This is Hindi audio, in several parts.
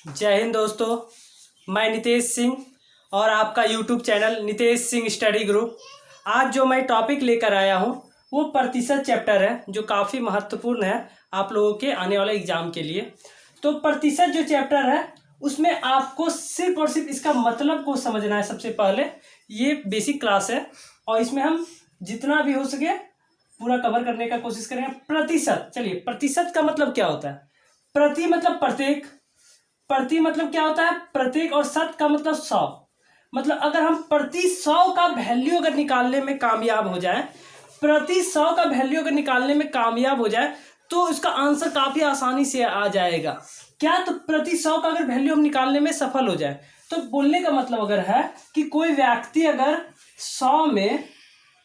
जय हिंद दोस्तों। मैं नितेश सिंह और आपका YouTube channel Nitesh Singh study group. आज जो मैं टॉपिक लेकर आया हूँ वो प्रतिशत चैप्टर है, जो काफ़ी महत्वपूर्ण है आप लोगों के आने वाले एग्जाम के लिए। तो प्रतिशत जो चैप्टर है उसमें आपको सिर्फ और सिर्फ इसका मतलब को समझना है। सबसे पहले ये बेसिक क्लास है और इसमें हम जितना भी हो सके पूरा कवर करने का कोशिश करेंगे। प्रतिशत, चलिए प्रतिशत का मतलब क्या होता है? प्रति मतलब प्रत्येक, प्रति मतलब क्या होता है? प्रत्येक, और शत का मतलब 100। मतलब अगर हम प्रति 100 का वैल्यू अगर निकालने में कामयाब हो जाए, प्रति 100 का वैल्यू अगर निकालने में कामयाब हो जाए तो इसका आंसर काफ़ी आसानी से आ जाएगा। क्या? तो प्रति 100 का अगर वैल्यू हम निकालने में सफल हो जाए तो बोलने का मतलब अगर है कि कोई व्यक्ति अगर 100 में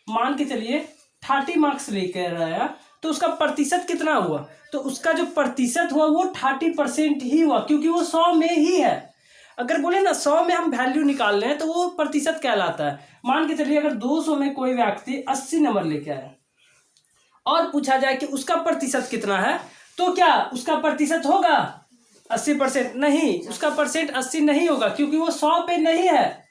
मान के चलिए 30 मार्क्स लेकर आया तो उसका प्रतिशत कितना हुआ? तो उसका जो प्रतिशत हुआ वो 30% ही हुआ, क्योंकि वो 100 में ही है। अगर बोले ना 100 में हम वैल्यू निकाल रहे हैं तो वो प्रतिशत कहलाता है। मान के चलिए अगर 200 में कोई व्यक्ति 80 नंबर लेके आया और पूछा जाए कि उसका प्रतिशत कितना है, तो क्या उसका प्रतिशत होगा 80%? नहीं, उसका परसेंट 80 नहीं होगा, क्योंकि वो 100 पे नहीं है।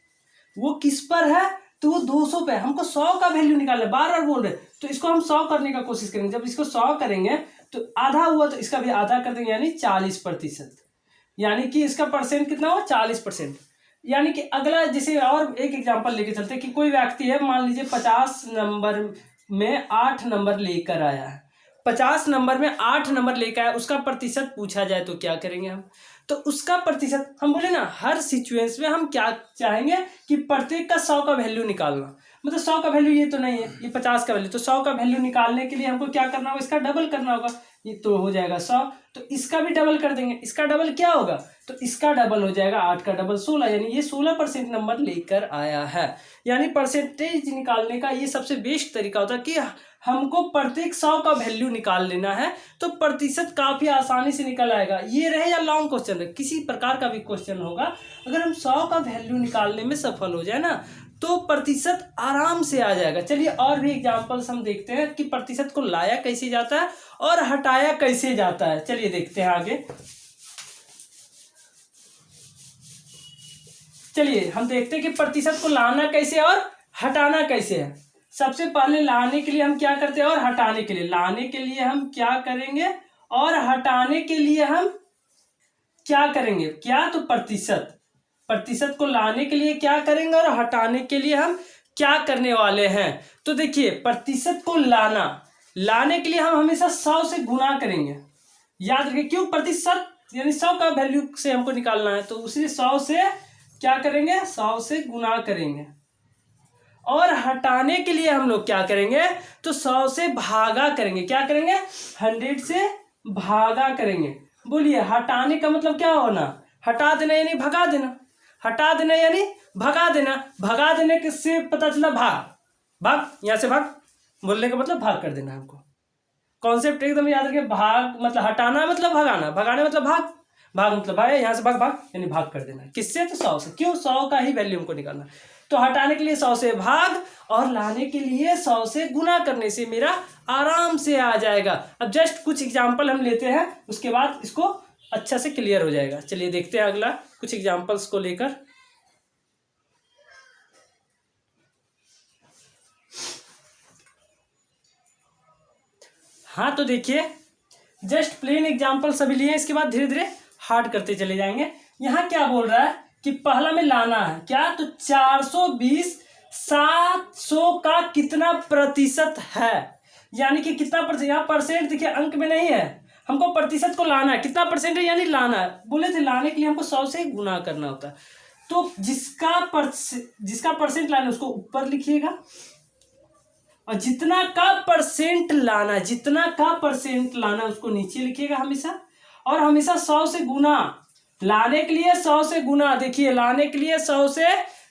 वो किस पर है? तो वो 200 पे। हमको 100 का वैल्यू निकालना है, बार बार बोल रहे। तो इसको हम 100 करने का कोशिश करेंगे। जब इसको 100 करेंगे तो आधा हुआ तो इसका भी आधा कर देंगे, यानी 40%। यानी कि इसका परसेंट कितना हुआ? 40%। यानी कि अगला, जैसे और एक एग्जांपल लेके चलते हैं कि कोई व्यक्ति है, मान लीजिए 50 नंबर में 8 नंबर लेकर आया है। 50 नंबर में 8 नंबर लेकर आया, उसका प्रतिशत पूछा जाए तो क्या करेंगे हम? तो उसका प्रतिशत, हम बोले ना हर सिचुएंस में हम क्या चाहेंगे कि प्रत्येक का 100 का वैल्यू निकालना। मतलब 100 का वैल्यू ये तो नहीं है, ये 50 का वैल्यू। तो 100 का वैल्यू निकालने के लिए हमको क्या करना होगा? इसका डबल करना होगा। ये तो हो जाएगा 100, तो इसका भी डबल कर देंगे। इसका डबल क्या होगा? तो इसका डबल हो जाएगा 8 का डबल 16, यानी ये 16% नंबर लेकर आया है। यानी परसेंटेज निकालने का ये सबसे बेस्ट तरीका होता है कि हमको प्रत्येक 100 का वैल्यू निकाल लेना है, तो प्रतिशत काफी आसानी से निकल आएगा। ये रहे या लॉन्ग क्वेश्चन रहे, किसी प्रकार का भी क्वेश्चन होगा, अगर हम 100 का वैल्यू निकालने में सफल हो जाए ना तो प्रतिशत आराम से आ जाएगा। चलिए और भी एग्जांपल्स हम देखते हैं कि प्रतिशत को लाया कैसे जाता है और हटाया कैसे जाता है। चलिए देखते हैं आगे। चलिए हम देखते हैं कि प्रतिशत को लाना कैसे और हटाना कैसे है। सबसे पहले लाने के लिए हम क्या करते हैं और हटाने के लिए, लाने के लिए हम क्या करेंगे और हटाने के लिए हम क्या करेंगे? क्या? तो प्रतिशत। प्रतिशत को लाने के लिए क्या करेंगे और हटाने के लिए हम क्या करने वाले हैं? तो देखिए, प्रतिशत को लाने के लिए हम हमेशा 100 से गुना करेंगे। याद रखिए, क्यों? प्रतिशत यानी 100 का वैल्यू से हमको निकालना है, तो उसी 100 से क्या करेंगे? 100 से गुना करेंगे। और हटाने के लिए हम लोग क्या करेंगे? तो 100 से भागा करेंगे। क्या करेंगे? 100 से भागा करेंगे। बोलिए, हटाने का मतलब क्या होना? हटा देना यानी भगा देना। हटा देना यानी भगा देना। भगा देने के से पता चला भाग, यहां से भाग, बोलने का मतलब भाग कर देना। हमको कॉन्सेप्ट एकदम याद रखिए। भाग मतलब हटाना मतलब भगाना, भगाने मतलब भाग मतलब भाग, यहाँ से भाग यानी भाग कर देना। किससे? तो 100 से। क्यों? 100 का ही वैल्यू हमको निकालना। तो हटाने के लिए 100 से भाग और लाने के लिए 100 से गुना करने से मेरा आराम से आ जाएगा। अब जस्ट कुछ एग्जाम्पल हम लेते हैं, उसके बाद इसको अच्छा से क्लियर हो जाएगा। चलिए देखते हैं अगला कुछ एग्जाम्पल्स को लेकर। हाँ तो देखिए, जस्ट प्लेन एग्जाम्पल सभी लिए, इसके बाद धीरे धीरे हार्ड करते चले जाएंगे। यहाँ क्या बोल रहा है कि पहला में लाना है। क्या? तो 420 700 का कितना प्रतिशत है, यानी कि कितना परसेंट। यहाँ परसेंट देखिए अंक में नहीं है, हमको प्रतिशत को लाना है। कितना परसेंट है? यानी लाना है। बोले थे लाने के लिए हमको 100 से गुना करना होता है। तो जिसका परसेंट लाना है उसको ऊपर लिखिएगा, और जितना का परसेंट लाना उसको नीचे लिखिएगा हमेशा। और हमेशा 100 से गुना, लाने के लिए 100 से गुना। देखिए, लाने के लिए 100 से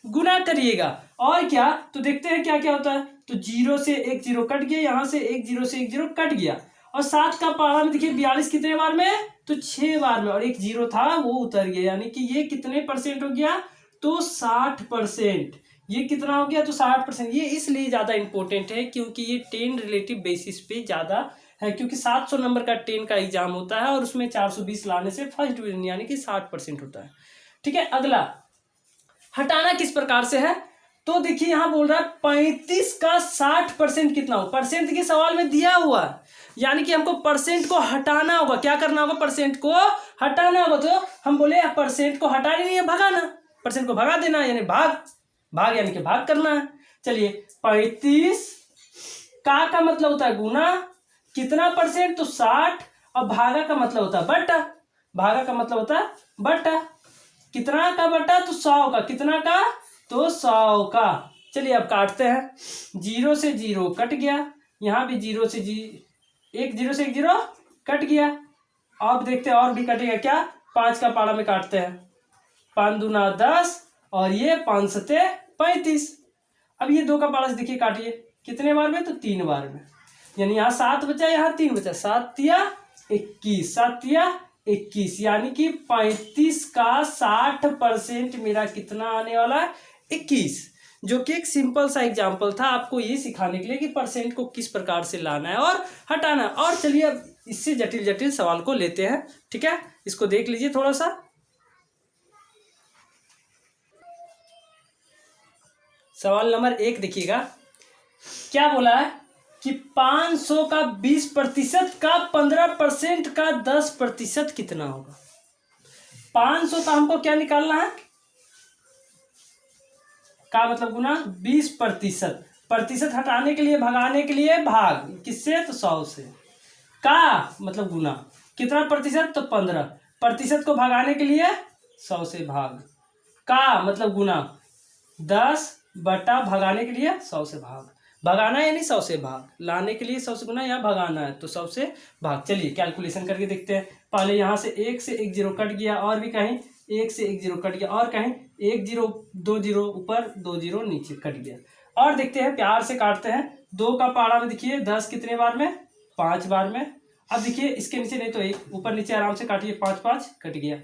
गुना करिएगा। और क्या? तो देखते हैं क्या क्या होता है। तो 0 से 1 0 कट गया, यहां से 1 0 से 1 0 कट गया। और 7 का पारा में देखिए 42 कितने बार में? तो 6 बार में। और एक 0 था वो उतर गया, यानी कि ये कितने परसेंट हो गया? तो 60%। ये कितना हो गया? तो 60%। ये इसलिए ज़्यादा इंपॉर्टेंट है क्योंकि ये 10 रिलेटिव बेसिस पे ज़्यादा है, क्योंकि 700 नंबर का 10 का एग्जाम होता है और उसमें 420 लाने से फर्स्ट डिवीजन यानी कि 60% होता है। ठीक है, अगला हटाना किस प्रकार से है, तो देखिए यहां बोल रहा है 35 का 60% कितना हो, परसेंट के सवाल में दिया हुआ है, यानी कि हमको परसेंट को हटाना होगा। क्या करना होगा, परसेंट को हटाना होगा। तो हम बोले परसेंट को हटाना नहीं है, भगाना, परसेंट को भगा देना यानी भाग यानी कि भाग करना है। चलिए 35 का मतलब होता है गुना, कितना परसेंट, तो 60, और भागा का मतलब होता है बटा, भागा का मतलब होता है बटा, कितना का बटा, तो 100 का, कितना का, तो 100 का। चलिए अब काटते हैं, 0 से 0 कट गया, यहाँ भी 0 से 1 0 कट गया। अब देखते हैं और भी कटेगा क्या, 5 का पाड़ा में काटते हैं, 5 दूना 10 और ये 5 सते 35। अब ये 2 का पाड़ा से देखिए काटिए, कितने बार में, तो 3 बार में, यानी यहाँ 7 बचा, यहाँ 3 बचा, 7 तिया 21, 7 तिया 21, यानी कि 35 का 60% मेरा कितना आने वाला है, 21, जो कि एक सिंपल सा एग्जाम्पल था आपको ये सिखाने के लिए कि परसेंट को किस प्रकार से लाना है और हटाना है। और चलिए अब इससे जटिल जटिल सवाल को लेते हैं। ठीक है, इसको देख लीजिए थोड़ा सा। सवाल नंबर 1 देखिएगा, क्या बोला है कि 500 का 20% का 15% का 10% कितना होगा। 500 का हमको क्या निकालना है, का मतलब गुना 20%, प्रतिशत हटाने के लिए, भगाने के लिए भाग, किससे, तो 100 से, का मतलब गुना, कितना प्रतिशत, तो 15, प्रतिशत को भगाने के लिए 100 से भाग, का मतलब गुना 10 बटा भगाने के लिए 100 से भाग, भगाना यानी 100 से भाग, लाने के लिए 100 से गुना, या भगाना है तो 100 से भाग। चलिए कैलकुलेशन करके देखते हैं। पहले यहाँ से 1 से 1 0 कट गया, और भी कहीं 1 से 1 0 कट गया, और कहीं 1 0 2 0 ऊपर 2 0 नीचे कट गया। और देखते हैं, प्यार से काटते हैं। 2 का पारा में देखिए 10 कितने बार में, 5 बार में। अब देखिए इसके नीचे नहीं तो 1, ऊपर नीचे आराम से काटिए, 5 5 कट गया।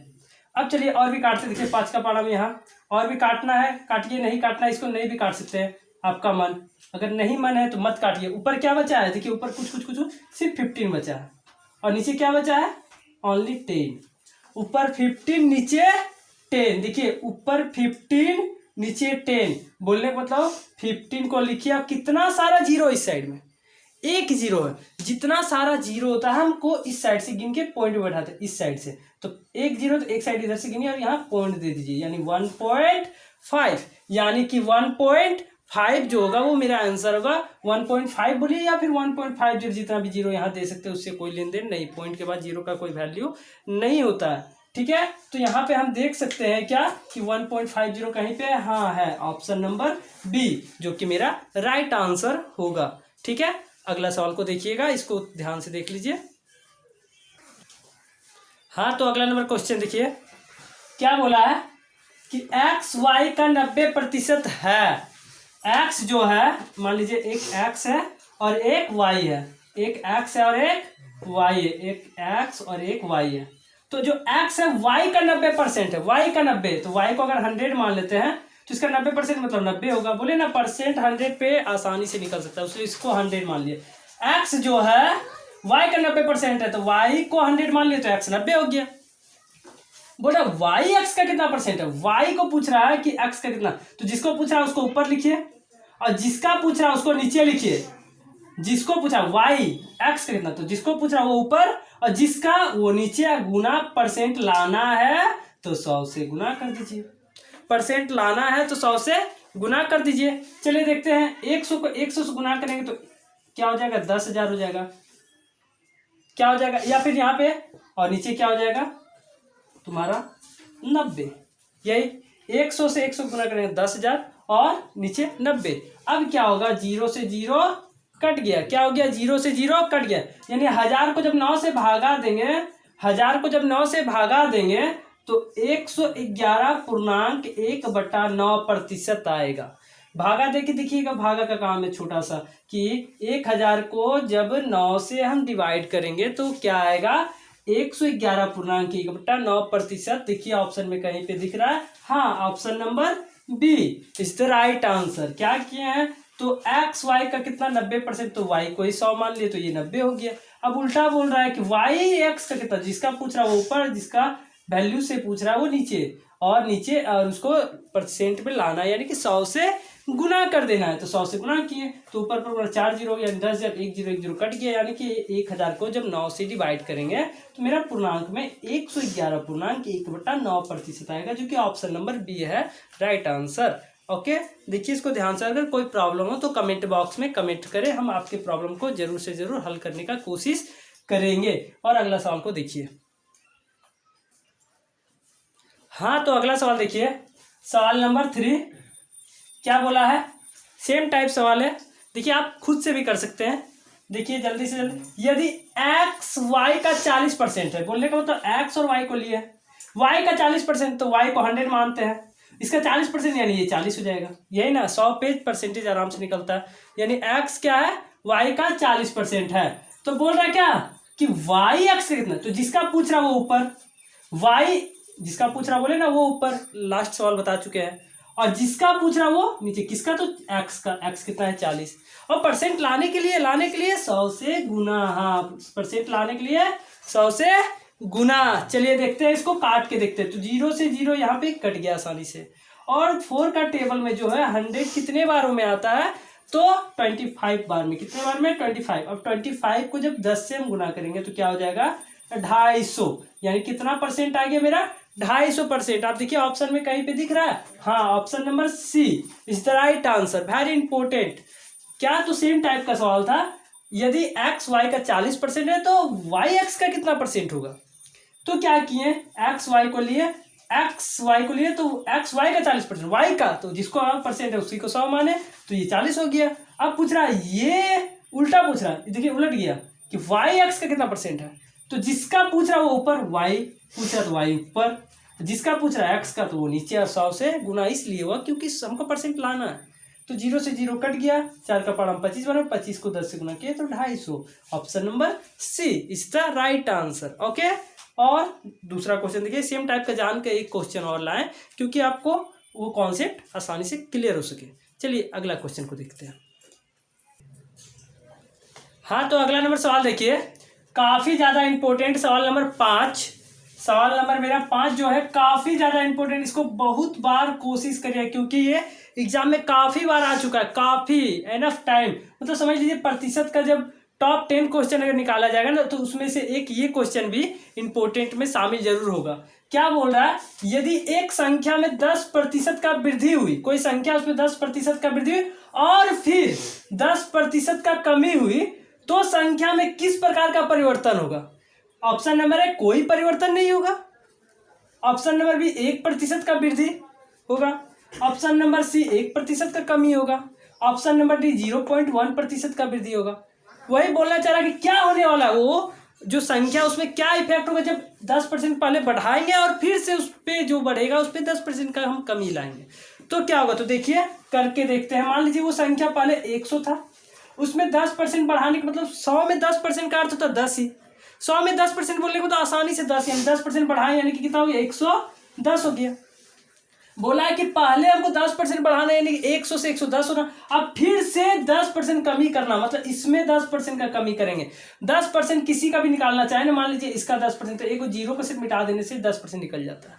अब चलिए और भी काटते, देखिए 5 का पारा में यहाँ और भी काटना है, काटिए, नहीं काटना है इसको नहीं भी काट सकते हैं, आपका मन, अगर नहीं मन है तो मत काटिए। ऊपर क्या बचा है, देखिए ऊपर कुछ सिर्फ 15 बचा है, और नीचे क्या बचा है, ओनली 10, ऊपर 15 नीचे 10, देखिए ऊपर 15 नीचे 10, बोलने का मतलब 15 को लिखिए, और कितना सारा जीरो इस साइड में, 1 0 है, जितना सारा जीरो होता है हमको इस साइड से गिन के पॉइंट में बैठाते हैं, इस साइड से, तो 1 0 तो एक साइड इधर से गिनिए और यहाँ पॉइंट दे दीजिए, यानी 1.5, यानी कि 1.5 जो होगा वो मेरा आंसर होगा। 1.5 बोलिए या फिर 1.5 जीरो, जितना भी जीरो यहाँ दे सकते हैं, उससे कोई लेन देन नहीं, पॉइंट के बाद जीरो का कोई वैल्यू नहीं होता है। ठीक है, तो यहाँ पे हम देख सकते हैं क्या कि 1.50 कहीं पे, हाँ है ऑप्शन नंबर बी, जो कि मेरा राइट आंसर होगा। ठीक है, अगला सवाल को देखिएगा, इसको ध्यान से देख लीजिए। हाँ, तो अगला नंबर क्वेश्चन देखिए, क्या बोला है कि एक्स वाई का 90% है। एक्स जो है, मान लीजिए एक एक्स है और एक वाई है, एक एक्स है और एक वाई है, एक एक्स और एक वाई है। तो जो एक्स है वाई का 90% है, वाई का 90, तो वाई को अगर 100 मान लेते हैं तो इसका 90% मतलब 90 होगा। बोले ना परसेंट 100 पे आसानी से निकल सकता है, उसलिए इसको 100 मान लिए। एक्स जो है वाई का 90% है, तो वाई को 100 मान लिए तो एक्स 90 हो गया। बोला वाई एक्स का कितना परसेंट है, वाई को पूछ रहा है कि एक्स का कितना, तो जिसको पूछ रहा है उसको ऊपर लिखिए और जिसका पूछ रहा है उसको नीचे लिखिए। जिसको पूछा वाई एक्स का कितना, तो जिसको पूछ रहा है वो ऊपर और जिसका वो नीचे, गुना परसेंट लाना है तो 100 से गुना कर दीजिए, परसेंट लाना है तो 100 से गुना कर दीजिए। चलिए देखते हैं, 100 को 100 से गुना करेंगे तो क्या हो जाएगा, 10,000 हो जाएगा, क्या हो जाएगा, या फिर यहाँ पे और नीचे क्या हो जाएगा तुम्हारा 90, यही 100 से 100 गुना करेंगे 10,000 और नीचे 90। अब क्या होगा, 0 से 0 कट गया, क्या हो गया, 0 से 0 कट गया, यानी 1000 को जब 9 से भागा देंगे, 1000 को जब 9 से भागा देंगे तो 111.1/9% आएगा। भागा दे के देखिएगा, भागा का काम है छोटा सा कि 1000 को जब 9 से हम डिवाइड करेंगे तो क्या आएगा, 111.1/9%। देखिए ऑप्शन में कहीं पे दिख रहा है, हाँ option number B is the right answer. क्या किए हैं, तो एक्स वाई का कितना 90%, तो वाई को ही 100 मान लिए तो ये 90 हो गया। अब उल्टा बोल रहा है कि वाई एक्स का कितना, जिसका पूछ रहा है वो ऊपर, जिसका वैल्यू से पूछ रहा है वो नीचे, और नीचे और उसको परसेंट में लाना है, यानी कि 100 से गुना कर देना है। तो 100 से गुना किए तो ऊपर पर 4 जीरो, यानी 10,000, 1 0 कट गया, यानी कि 1000 को जब 9 से डिवाइड करेंगे तो मेरा पूर्णांक में 111.1/9% आएगा, जो कि ऑप्शन नंबर बी है राइट आंसर। ओके, देखिए इसको ध्यान से, अगर कोई प्रॉब्लम हो तो कमेंट बॉक्स में कमेंट करें, हम आपके प्रॉब्लम को जरूर से जरूर हल करने का कोशिश करेंगे। और अगला सवाल को देखिए। हाँ, तो अगला सवाल देखिए, सवाल नंबर 3 क्या बोला है, सेम टाइप सवाल है। देखिए आप खुद से भी कर सकते हैं, देखिए जल्दी से जल्दी। यदि एक्स वाई का 40% है, बोलने का मतलब एक्स और वाई को लिए, वाई का 40% तो वाई को 100 मानते हैं, इसका 40% यानी ये 40 हो जाएगा, यही ना 100 पे परसेंटेज आराम से निकलता है। यानी एक्स क्या है, वाई का 40% है। तो बोल रहा है क्या कि वाई एक्स का कितना, तो जिसका पूछ रहा वो ऊपर, वाई जिसका पूछ रहा बोले ना वो ऊपर, लास्ट सवाल बता चुके हैं, और जिसका पूछ रहा वो नीचे, किसका, तो एक्स का, एक्स कितना है 40, और परसेंट लाने के लिए 100 से गुना, हाँ परसेंट लाने के लिए 100 से गुना। चलिए देखते हैं, इसको काट के देखते हैं। तो 0 से 0 यहाँ पे कट गया आसानी से, और 4 का टेबल में जो है 100 कितने बारों में आता है, तो 25 बार में, कितने बार में 25। अब 25 को जब 10 से हम गुना करेंगे तो क्या हो जाएगा 250, यानी कितना परसेंट आ गया मेरा 250%। आप देखिए ऑप्शन में कहीं पे दिख रहा है, हाँ option number C is the right answer, very important. क्या, तो सेम टाइप का सवाल था, यदि एक्स वाई का 40% है तो वाई एक्स का कितना परसेंट होगा। तो क्या किए, एक्स वाई को लिए तो एक्स वाई का 40%, वाई का तो जिसको परसेंट है उसी को 100 माने, तो ये 40 हो गया। अब पूछ रहा है, ये उल्टा पूछ रहा है, देखिए उलट गया कि वाई एक्स का कितना परसेंट है, तो जिसका पूछ रहा है वो ऊपर, वाई पूछ रहा तो वाई ऊपर, जिसका पूछ रहा है एक्स का तो वो नीचे, 100 से गुना इसलिए हुआ क्योंकि हमको परसेंट लाना है। तो 0 से 0 कट गया, 4 का पारा 25 बना, 25 को 10 से गुना किया तो 250। Option number C is the right answer. Okay, और दूसरा क्वेश्चन देखिए, सेम टाइप का जान के एक क्वेश्चन और लाएं क्योंकि आपको वो कॉन्सेप्ट आसानी से क्लियर हो सके। चलिए अगला क्वेश्चन को देखते हैं। हाँ, तो अगला नंबर सवाल देखिए, काफी ज्यादा इंपॉर्टेंट सवाल नंबर 5। सवाल नंबर मेरा 5 जो है काफी ज्यादा इंपॉर्टेंट, इसको बहुत बार कोशिश करिए क्योंकि ये एग्जाम में काफी बार आ चुका है, काफी एनफ टाइम, मतलब समझ लीजिए प्रतिशत का जब टॉप 10 क्वेश्चन अगर निकाला जाएगा ना तो उसमें से एक ये क्वेश्चन भी इंपॉर्टेंट में शामिल जरूर होगा। क्या बोल रहा है, यदि एक संख्या में 10% का वृद्धि हुई, कोई संख्या उसमें 10% का वृद्धि हुई और फिर 10% का कमी हुई, तो संख्या में किस प्रकार का परिवर्तन होगा। ऑप्शन नंबर ए कोई परिवर्तन नहीं होगा, ऑप्शन नंबर बी 1% का वृद्धि होगा, ऑप्शन नंबर सी 1% का कमी होगा, ऑप्शन नंबर डी 0.1% का वृद्धि होगा। वही बोलना चाह रहा कि क्या होने वाला है, वो जो संख्या उसमें क्या इफेक्ट होगा जब 10% पहले बढ़ाएंगे और फिर से उस पर जो बढ़ेगा उस पर 10% का हम कमी लाएंगे तो क्या होगा। तो देखिए करके देखते हैं। मान लीजिए वो संख्या पहले 100 था, उसमें 10% बढ़ाने का मतलब 100 में 10% का अर्थ होता 10 ही, 100 में 10% बोलने को तो आसानी से 10 यानी 10% बढ़ाए यानी कि कितना हो गया 110 हो गया। बोला है कि पहले हमको 10% बढ़ाना है यानी कि 100 से 110 होना, अब फिर से 10% कमी करना, मतलब इसमें 10% का कमी करेंगे। 10% किसी का भी निकालना चाहे ना, मान लीजिए इसका 10%, तो एक 0% मिटा देने से 10% निकल जाता है।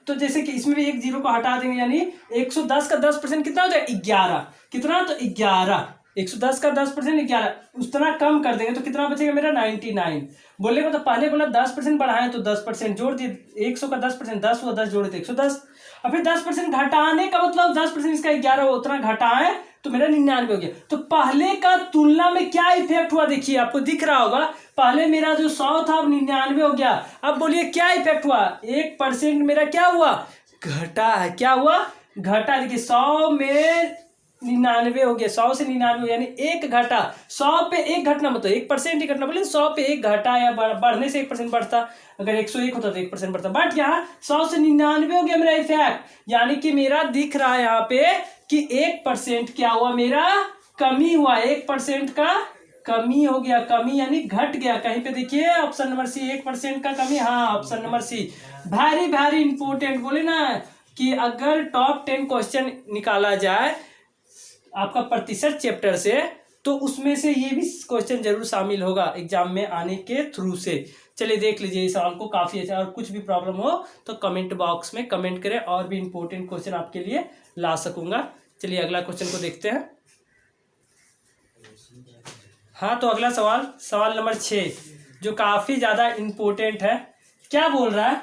तो जैसे कि इसमें भी एक 0 को हटा देंगे यानी 110 का 10% कितना हो जाएगा 11, कितना तो 11, 110 का 10% 11, उतना कम कर देंगे तो कितना बचेगा मेरा 99। बोले को तो पहले बोला 10% बढ़ाए तो 10% जोड़ दिए, 100 का 10% 10 हुआ, 10 जोड़े तो 110, और फिर 10% घटाने का मतलब 10% इसका 11 हुआ, उतना घटाए तो मेरा 99 हो गया। तो पहले का तुलना में क्या इफेक्ट हुआ देखिए, आपको दिख रहा होगा, पहले मेरा जो 100 था अब 99 हो गया। अब बोलिए क्या इफेक्ट हुआ, 1% मेरा क्या हुआ घटा है, क्या हुआ घटा। देखिए 100 में 99 हो गया, 100 से 99 यानी एक घटा, 100 पे एक घटना मतलब 1% ही घटना, बोले 100 पे एक घटा या बढ़ने से 1% बढ़ता, अगर 101 होता तो 1% बढ़ता, बट यहाँ 100 से 99 हो गया मेरा इफेक्ट, यानी कि मेरा दिख रहा है यहाँ पे कि 1% क्या हुआ मेरा कमी हुआ, 1% का कमी हो गया, कमी यानी घट गया। कहीं पे देखिए ऑप्शन नंबर सी 1% का कमी, हाँ option number C very very important. बोले ना कि अगर टॉप 10 क्वेश्चन निकाला जाए आपका प्रतिशत चैप्टर से तो उसमें से ये भी क्वेश्चन जरूर शामिल होगा एग्जाम में आने के थ्रू से। चलिए देख लीजिए इस सवाल को, काफ़ी अच्छा। और कुछ भी प्रॉब्लम हो तो कमेंट बॉक्स में कमेंट करें, और भी इंपॉर्टेंट क्वेश्चन आपके लिए ला सकूंगा। चलिए अगला क्वेश्चन को देखते हैं। हाँ, तो अगला सवाल नंबर 6 जो काफ़ी ज़्यादा इम्पोर्टेंट है। क्या बोल रहा है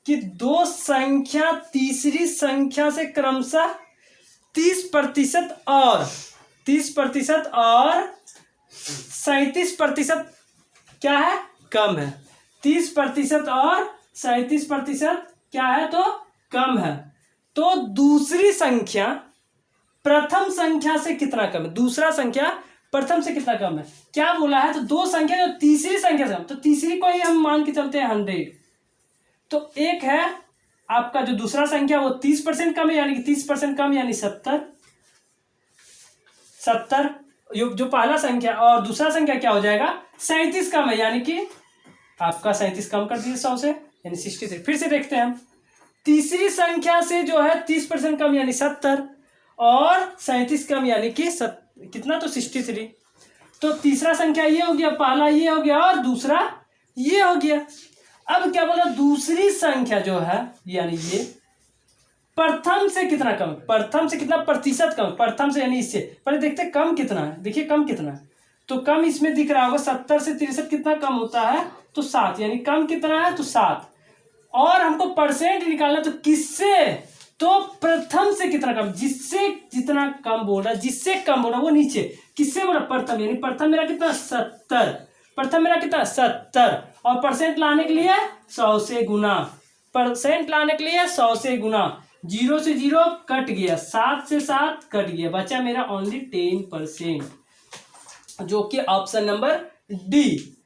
कि दो संख्या तीसरी संख्या से क्रमशः 30% और 37% क्या है, कम है। 30% और 37% क्या है, तो कम है। तो दूसरी संख्या प्रथम संख्या से कितना कम है, दूसरा संख्या प्रथम से कितना कम है। क्या बोला है, तो दो संख्या जो तीसरी संख्या से कम, तो तीसरी को ही हम मान के चलते हैं 100। तो एक है आपका जो दूसरा संख्या वो 30% कम है, यानी कि 30% कम यानी 70 जो पहला संख्या, और दूसरा संख्या क्या हो जाएगा 37 कम है, यानी कि आपका 37 कम कर दीजिए 100 से, यानी 63। फिर से देखते हैं हम, तीसरी संख्या से जो है 30% कम यानी 70 और 37 कम यानी कि कितना, तो 63। तो तीसरा संख्या ये हो गया, पहला ये हो गया और दूसरा ये हो गया। अब क्या बोला, दूसरी संख्या जो है यानी ये प्रथम से कितना कम, प्रथम से कितना प्रतिशत कम, प्रथम से यानी इससे पहले देखते हैं कम कितना है। देखिए कम कितना है, तो कम इसमें दिख रहा होगा 70 से 63 कितना कम होता है, तो 7, यानी कम कितना है, तो 7। और हमको परसेंट निकालना, तो किससे, तो प्रथम से कितना कम, जिससे जितना कम बोल रहा है, जिससे कम बोल रहा है वो नीचे, किससे बोल रहा प्रथम, यानी प्रथम मेरा कितना 70, प्रथम मेरा कितना 70, और परसेंट लाने के लिए 100 से गुना, परसेंट लाने के लिए 100 से गुना, 0 से 0 कट गया, 7 से 7 कट गया, बचा मेरा ओनली 10%, जो कि option number D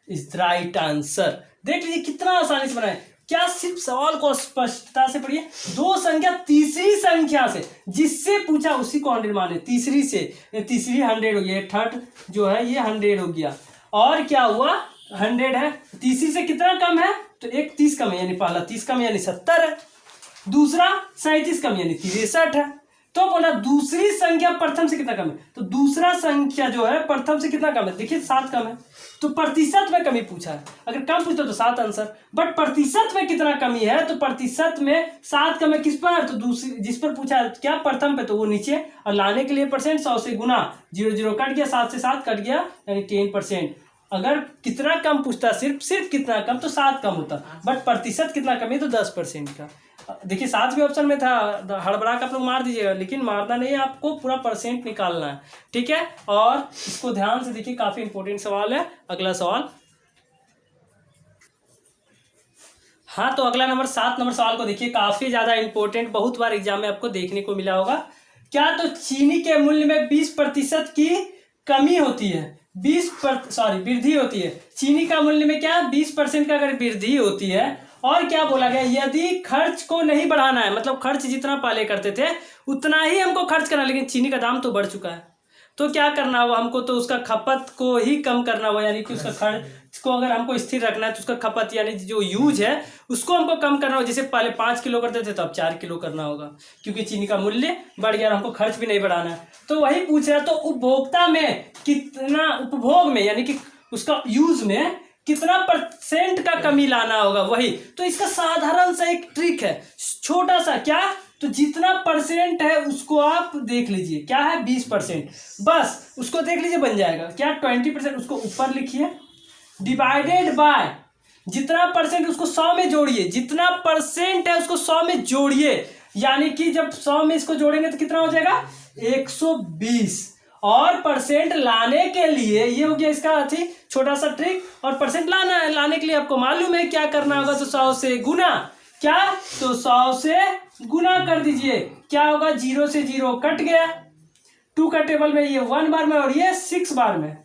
is right answer. देख लीजिए कितना आसानी से बनाए, क्या सिर्फ सवाल को स्पष्टता से पढ़िए। दो संख्या तीसरी संख्या से, जिससे पूछा उसी को 100 माने, तीसरी से, तीसरी 100 हो गया, थर्ड जो है ये 100 हो गया, और क्या हुआ 100 है, तीसरी से कितना कम है, तो एक 30 कम है, यानी पहला 30 कम यानी 70 है, दूसरा 37 कम यानी 63 है। तो बोला दूसरी संख्या प्रथम से कितना कम है, तो दूसरा संख्या जो है प्रथम से कितना कम है, देखिए 7 कम है, तो प्रतिशत में कमी पूछा है। अगर कम पूछता तो 7 आंसर, बट प्रतिशत में कितना कमी है, तो प्रतिशत में 7 कम है किस पर, तो दूसरी जिस पर पूछा है क्या प्रथम पे, तो वो नीचे, और लाने के लिए परसेंट 100 से गुना, 0 कट गया, 7 से 7 कट गया, यानी 10%। अगर कितना कम पूछता, सिर्फ कितना कम, तो 7 कम होता, बट प्रतिशत कितना कम है, तो 10% का। देखिए 7 भी ऑप्शन में था, हड़बड़ा के आप लोग मार दीजिएगा, लेकिन मारना नहीं है, आपको पूरा परसेंट निकालना है, ठीक है। और इसको ध्यान से देखिए, काफी इंपॉर्टेंट सवाल है। अगला सवाल, हाँ, तो अगला नंबर 7 नंबर सवाल को देखिए, काफी ज्यादा इंपॉर्टेंट, बहुत बार एग्जाम में आपको देखने को मिला होगा। क्या, तो चीनी के मूल्य में 20% की कमी होती है, वृद्धि होती है। चीनी का मूल्य में क्या 20% का अगर वृद्धि होती है, और क्या बोला गया, यदि खर्च को नहीं बढ़ाना है, मतलब खर्च जितना पहले करते थे उतना ही हमको खर्च करना, लेकिन चीनी का दाम तो बढ़ चुका है, तो क्या करना होगा हमको, तो उसका खपत को ही कम करना होगा, यानी कि उसका खर्च को अगर हमको स्थिर रखना है, तो उसका खपत यानी जो यूज है उसको हमको कम करना होगा। जैसे पहले 5 किलो करते थे, तो अब 4 किलो करना होगा, क्योंकि चीनी का मूल्य बढ़ गया और हमको खर्च भी नहीं बढ़ाना है। तो वही पूछ रहा है, तो उपभोक्ता में कितना, उपभोग में यानी कि उसका यूज में कितना % का कमी लाना होगा, वही। तो इसका साधारण सा एक ट्रिक है, छोटा सा, क्या, तो जितना % है उसको आप देख लीजिए, क्या है 20%, बस उसको देख लीजिए, बन जाएगा क्या 20%, उसको ऊपर लिखिए, डिवाइडेड बाय जितना % उसको 100 में जोड़िए, जितना % है उसको 100 में जोड़िए, यानी कि जब 100 में इसको जोड़ेंगे तो कितना हो जाएगा 120। और परसेंट लाने के लिए ये हो गया इसका अथी छोटा सा ट्रिक, और परसेंट लाना है, लाने के लिए आपको मालूम है क्या करना होगा, तो 100 से गुना, क्या, तो 100 से गुना कर दीजिए, क्या होगा 0 से 0 कट गया, 2 का टेबल में ये 1 बार में, और ये 6 बार में,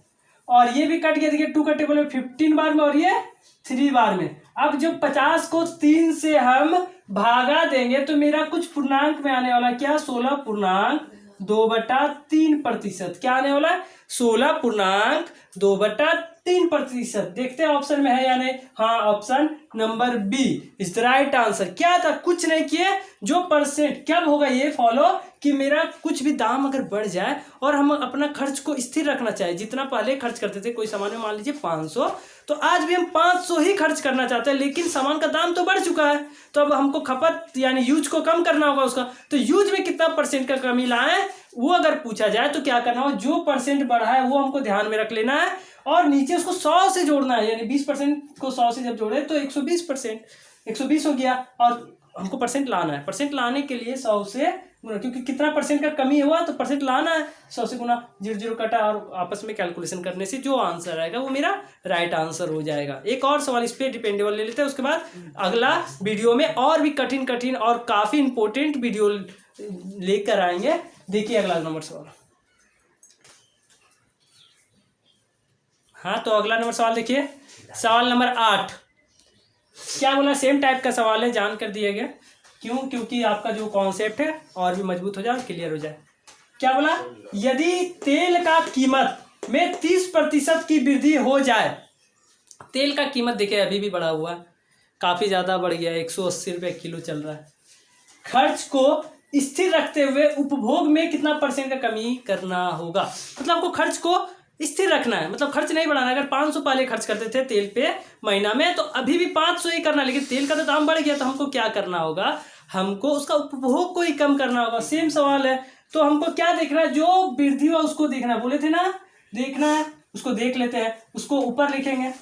और ये भी कट गया, देखिए 2 का टेबल में 15 बार में, और ये 3 बार में। अब जब 50 को 3 से हम भागा देंगे तो मेरा कुछ पूर्णांक में आने वाला, क्या 16 पूर्णांक 2/3%। क्या आने वाला है? 16.2/3%। देखते हैं ऑप्शन में है या नहीं। हाँ, option number B is the right answer. क्या था? कुछ नहीं किए, जो परसेंट कब होगा ये फॉलो कि मेरा कुछ भी दाम अगर बढ़ जाए और हम अपना खर्च को स्थिर रखना चाहे, जितना पहले खर्च करते थे कोई सामान में मान लीजिए 500, तो आज भी हम 500 ही खर्च करना चाहते हैं, लेकिन सामान का दाम तो बढ़ चुका है, तो अब हमको खपत यानी यूज को कम करना होगा उसका। तो यूज में कितना परसेंट का कमी लाए वो अगर पूछा जाए तो क्या करना हो, जो परसेंट बढ़ा है वो हमको ध्यान में रख लेना है और नीचे उसको 100 से जोड़ना है। यानी 20% को 100 से जब जोड़े तो 120%, 120 हो गया। और हमको परसेंट लाना है, परसेंट लाने के लिए 100 से गुना, क्योंकि कितना परसेंट का कमी हुआ तो परसेंट लाना है, 100 से गुना, 0 कटा और आपस में कैलकुलेशन करने से जो आंसर आएगा वो मेरा राइट आंसर हो जाएगा। एक और सवाल इस पे डिपेंडेबल ले लेते हैं, उसके बाद अगला वीडियो में और भी कठिन कठिन और काफी इंपॉर्टेंट वीडियो लेकर आएंगे। देखिए अगला नंबर सवाल। हाँ, तो अगला नंबर सवाल देखिए, सवाल नंबर 8। क्या बोला? सेम टाइप का सवाल है, जान कर दिया गया। क्यों? क्योंकि आपका जो कॉन्सेप्ट है और भी मजबूत हो जाए, क्लियर हो जाए। क्या बोला? यदि तेल का कीमत में 30% की वृद्धि हो जाए, तेल का कीमत देखिए अभी भी बढ़ा हुआ है, काफ़ी ज़्यादा बढ़ गया है, 180 रुपये किलो चल रहा है। खर्च को स्थिर रखते हुए उपभोग में कितना परसेंट का कमी करना होगा? मतलब आपको खर्च को स्थिर रखना है, मतलब खर्च नहीं बढ़ाना। अगर 500 पहले खर्च करते थे तेल पे महीना में, तो अभी भी 500 ही करना, लेकिन तेल का तो दाम बढ़ गया, तो हमको क्या करना होगा? हमको उसका उपभोग को ही कम करना होगा। सेम सवाल है, तो हमको क्या देखना है? जो वृद्धि हुआ उसको देखना, बोले थे ना देखना है, उसको देख लेते हैं। उसको ऊपर लिखेंगे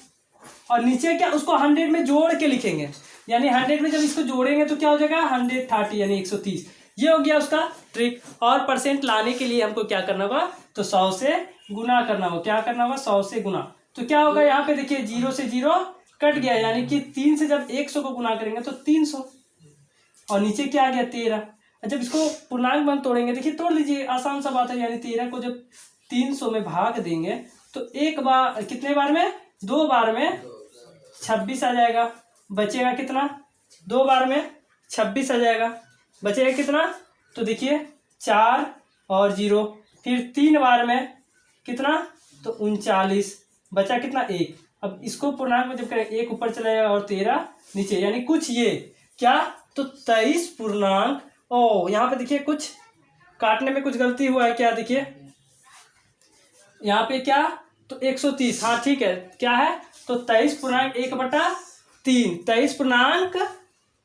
और नीचे क्या, उसको 100 में जोड़ के लिखेंगे। यानी 100 में जब इसको जोड़ेंगे तो क्या हो जाएगा? 130 यानी 130। ये हो गया उसका ट्रिक। और परसेंट लाने के लिए हमको क्या करना होगा? तो 100 से गुना करना होगा। क्या करना होगा? 100 से गुना। तो क्या होगा यहाँ पे? देखिए 0 से 0 कट गया, यानी कि 3 से जब 100 को गुना करेंगे तो 300, और नीचे क्या आ गया? 13। जब इसको पूर्णांक में तोड़ेंगे, देखिए तोड़ लीजिए, आसान सा बात है। यानी 13 को जब 300 में भाग देंगे तो एक बार, कितने बार में? 2 बार में 26 आ जाएगा। बचेगा कितना? 2 बार में 26 आ जाएगा, बचेगा कितना? तो देखिए 4 और 0, फिर 3 बार में कितना? तो 39, बचा कितना? 1। अब इसको पूर्णांक में जब करें, 1 ऊपर चला जाएगा और 13 नीचे, यानी कुछ ये क्या? तो 23 पूर्णांक। ओ, यहाँ पे देखिए कुछ काटने में कुछ गलती हुआ है क्या? देखिए यहाँ पे क्या? तो 130। हाँ ठीक है, क्या है? तो 23 पूर्णांक 1/3, 23 पूर्णांक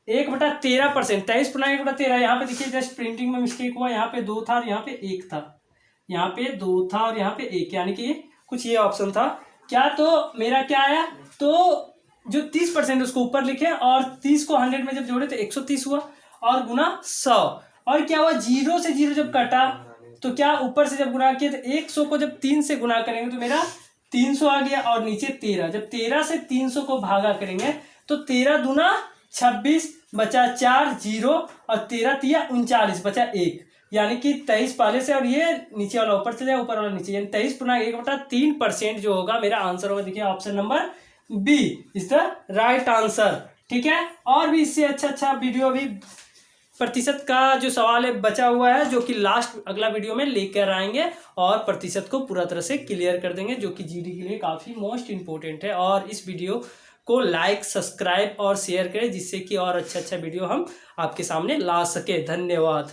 1/13%, 23 पूर्णांक 1/13। यहाँ पे देखिए जस्ट प्रिंटिंग में मिस्टेक हुआ, यहाँ पे 2 था और यहाँ पे 1 था, यहाँ पे 2 था और यहाँ पे 1, यानी कि कुछ ये ऑप्शन था क्या? तो मेरा क्या आया? तो जो 30% उसको ऊपर लिखे और 30 को 100 में जब जोड़े तो 130 हुआ और गुना 100। और क्या हुआ? 0 से 0 जब कटा तो क्या? ऊपर से जब गुना किया तो 100 को जब 3 से गुना करेंगे तो मेरा 300 आ गया, और नीचे 13। जब 13 से 300 को भागा करेंगे तो 13 दूना 26, बचा 4, 0 और 13 तिया 39, बचा 1, यानी कि 23 पहले से और ये नीचे वाला ऊपर चले, ऊपर वाला नीचे, यानी 23 पूर्णांक 1/3% जो होगा मेरा आंसर होगा। देखिए option number B is the right answer. ठीक है, और भी इससे अच्छा वीडियो भी प्रतिशत का जो सवाल है बचा हुआ है, जो कि लास्ट अगला वीडियो में लेकर आएंगे और प्रतिशत को पूरा तरह से क्लियर कर देंगे, जो कि जीडी के लिए काफ़ी मोस्ट इंपॉर्टेंट है। और इस वीडियो को लाइक, सब्सक्राइब और शेयर करें, जिससे कि और अच्छा वीडियो हम आपके सामने ला सके। धन्यवाद।